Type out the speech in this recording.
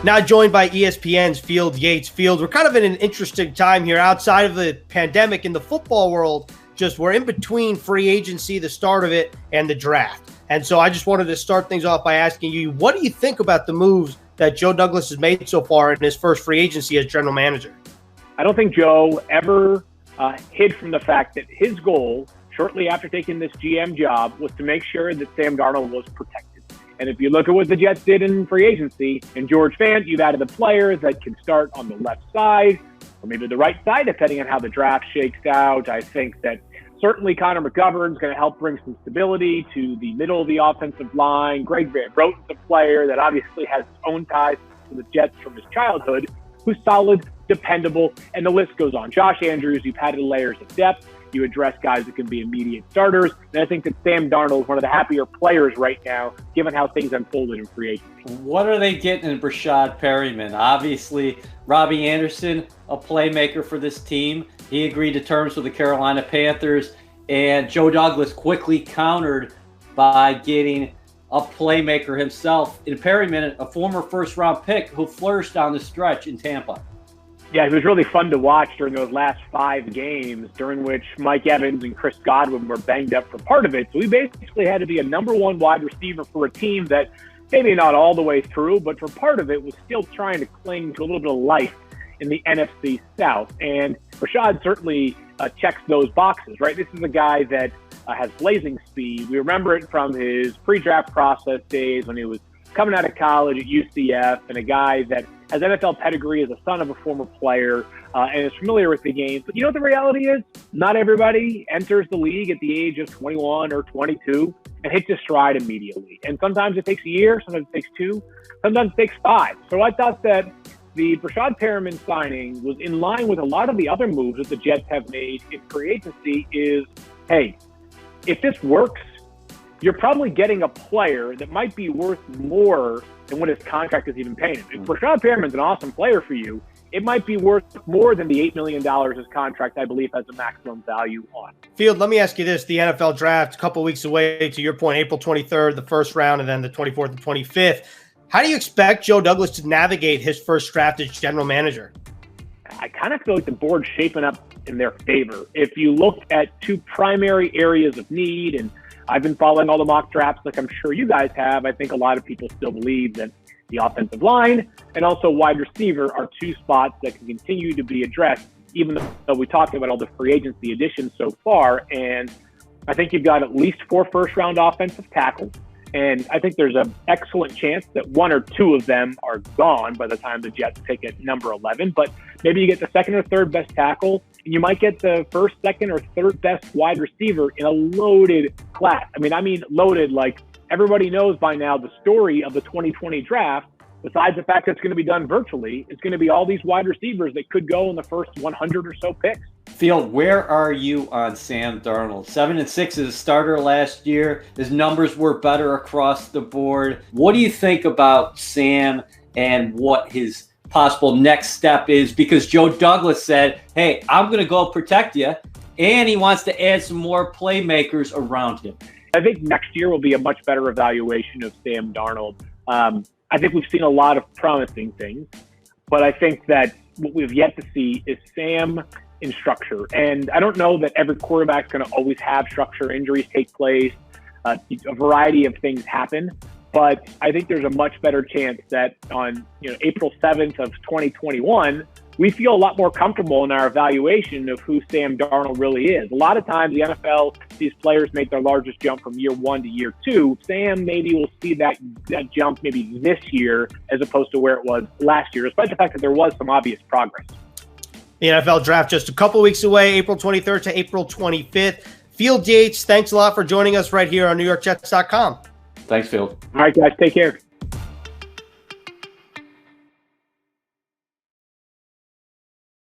Now joined by ESPN's Field Yates. Field, we're kind of in an interesting time here outside of the pandemic in the football world. Just we're in between free agency, the start of it, and the draft. And so I just wanted to start things off by asking you, what do you think about the moves that Joe Douglas has made so far in his first free agency as general manager? I don't think Joe ever hid from the fact that his goal, shortly after taking this GM job, was to make sure that Sam Darnold was protected. And if you look at what the Jets did in free agency, and George Fant, you've added the players that can start on the left side, or maybe the right side, depending on how the draft shakes out. I think that certainly Connor McGovern's going to help bring some stability to the middle of the offensive line. Greg Van Roten's a player that obviously has his own ties to the Jets from his childhood, who's solid, dependable, and the list goes on. Josh Andrews, you've added layers of depth. You address guys that can be immediate starters. And I think that Sam Darnold is one of the happier players right now, given how things unfolded in free agency. What are they getting in Brashad Perryman? Obviously, Robbie Anderson, a playmaker for this team. He agreed to terms with the Carolina Panthers, and Joe Douglas quickly countered by getting a playmaker himself in Perryman, a former first-round pick who flourished down the stretch in Tampa. Yeah, it was really fun to watch during those last 5 games, during which Mike Evans and Chris Godwin were banged up for part of it. So we basically had to be a number one wide receiver for a team that maybe not all the way through, but for part of it was still trying to cling to a little bit of life in the NFC South. And Brashad certainly checks those boxes, right? This is a guy that has blazing speed. We remember it from his pre-draft process days when he was coming out of college at UCF, and a guy that has NFL pedigree as a son of a former player and is familiar with the game. But you know what the reality is? Not everybody enters the league at the age of 21 or 22 and hits a stride immediately. And sometimes it takes a year, sometimes it takes 2, sometimes it takes 5. So I thought that the Brashad Perriman signing was in line with a lot of the other moves that the Jets have made in free agency is, hey, if this works, you're probably getting a player that might be worth more than what his contract is even paying him. If Brashad Perriman's an awesome player for you, it might be worth more than the $8 million his contract, I believe, has a maximum value on. Field, let me ask you this. The NFL draft a couple weeks away, to your point, April 23rd, the first round, and then the 24th and 25th. How do you expect Joe Douglas to navigate his first draft as general manager? I kind of feel like the board's shaping up in their favor. If you look at 2 primary areas of need, and I've been following all the mock drafts like I'm sure you guys have. I think a lot of people still believe that the offensive line and also wide receiver are 2 spots that can continue to be addressed, even though we talked about all the free agency additions so far. And I think you've got at least 4 first-round offensive tackles. And I think there's an excellent chance that 1 or 2 of them are gone by the time the Jets pick at number 11. But maybe you get the 2nd or 3rd best tackle, and you might get the 1st, 2nd, or 3rd best wide receiver in a loaded class. I mean loaded like everybody knows by now the story of the 2020 draft, besides the fact that it's going to be done virtually, it's going to be all these wide receivers that could go in the first 100 or so picks. Field, where are you on Sam Darnold? 7-6 as a starter last year. His numbers were better across the board. What do you think about Sam and what his possible next step is? Because Joe Douglas said, hey, I'm going to go protect you, and he wants to add some more playmakers around him. I think next year will be a much better evaluation of Sam Darnold. I think we've seen a lot of promising things, but I think that what we've yet to see is Sam in structure. And I don't know that every quarterback's going to always have structure. Injuries take place. A variety of things happen. But I think there's a much better chance that on April 7th of 2021, we feel a lot more comfortable in our evaluation of who Sam Darnold really is. A lot of times the NFL, these players make their largest jump from year 1 to year 2. Sam maybe will see that jump maybe this year as opposed to where it was last year, despite the fact that there was some obvious progress. The NFL draft just a couple weeks away, April 23rd to April 25th. Field Yates, thanks a lot for joining us right here on NewYorkJets.com. Thanks, Field. All right, guys, take care.